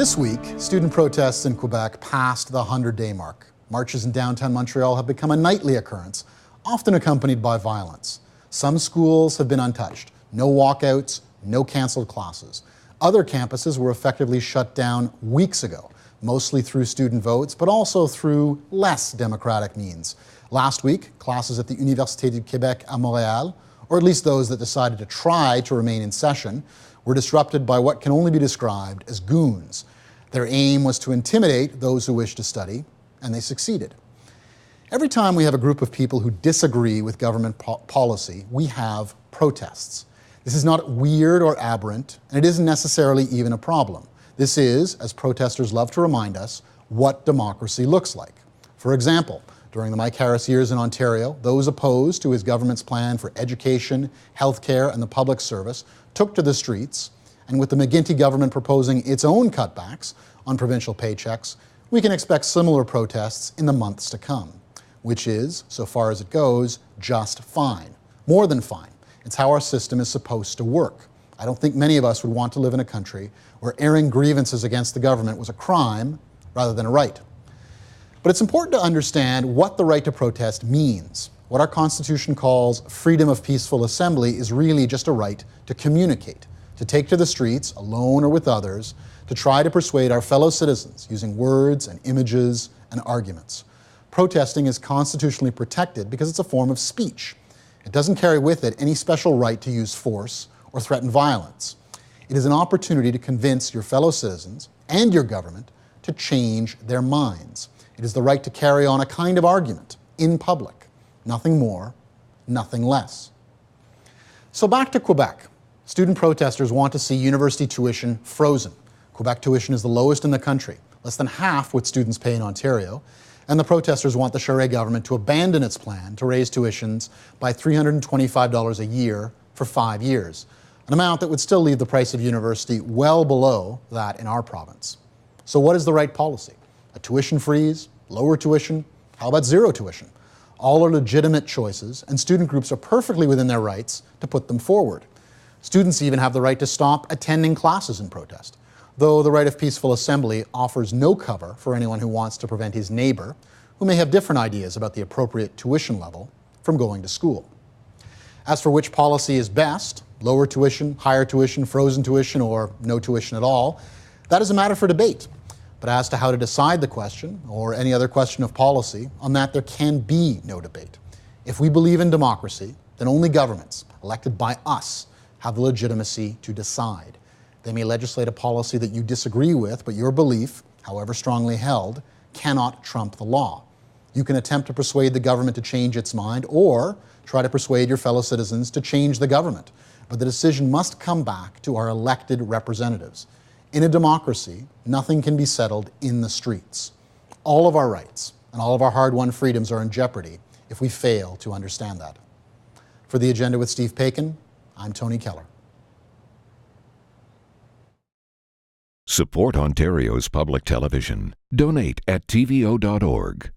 This week, student protests in Quebec passed the 100-day mark. Marches in downtown Montreal have become a nightly occurrence, often accompanied by violence. Some schools have been untouched. No walkouts, no canceled classes. Other campuses were effectively shut down weeks ago, mostly through student votes, but also through less democratic means. Last week, classes at the Université du Québec à Montréal, or at least those that decided to try to remain in session, were disrupted by what can only be described as goons. Their aim was to intimidate those who wished to study, and they succeeded. Every time we have a group of people who disagree with government policy, we have protests. This is not weird or aberrant, and it isn't necessarily even a problem. This is, as protesters love to remind us, what democracy looks like. For example, during the Mike Harris years in Ontario, those opposed to his government's plan for education, healthcare, and the public service took to the streets, and with the McGuinty government proposing its own cutbacks on provincial paychecks, we can expect similar protests in the months to come, which is, so far as it goes, just fine. More than fine. It's how our system is supposed to work. I don't think many of us would want to live in a country where airing grievances against the government was a crime rather than a right. But it's important to understand what the right to protest means. What our Constitution calls freedom of peaceful assembly is really just a right to communicate, to take to the streets, alone or with others, to try to persuade our fellow citizens using words and images and arguments. Protesting is constitutionally protected because it's a form of speech. It doesn't carry with it any special right to use force or threaten violence. It is an opportunity to convince your fellow citizens and your government to change their minds. It is the right to carry on a kind of argument in public. Nothing more, nothing less. So back to Quebec. Student protesters want to see university tuition frozen. Quebec tuition is the lowest in the country, less than half what students pay in Ontario, and the protesters want the Charest government to abandon its plan to raise tuitions by $325 a year for 5 years, an amount that would still leave the price of university well below that in our province. So what is the right policy? A tuition freeze? Lower tuition? How about zero tuition? All are legitimate choices, and student groups are perfectly within their rights to put them forward. Students even have the right to stop attending classes in protest, though the right of peaceful assembly offers no cover for anyone who wants to prevent his neighbor, who may have different ideas about the appropriate tuition level, from going to school. As for which policy is best, lower tuition, higher tuition, frozen tuition, or no tuition at all, that is a matter for debate. But as to how to decide the question, or any other question of policy, on that there can be no debate. If we believe in democracy, then only governments, elected by us, have the legitimacy to decide. They may legislate a policy that you disagree with, but your belief, however strongly held, cannot trump the law. You can attempt to persuade the government to change its mind, or try to persuade your fellow citizens to change the government. But the decision must come back to our elected representatives. In a democracy, nothing can be settled in the streets. All of our rights and all of our hard-won freedoms are in jeopardy if we fail to understand that. For The Agenda with Steve Paikin, I'm Tony Keller. Support Ontario's public television. Donate at tvo.org.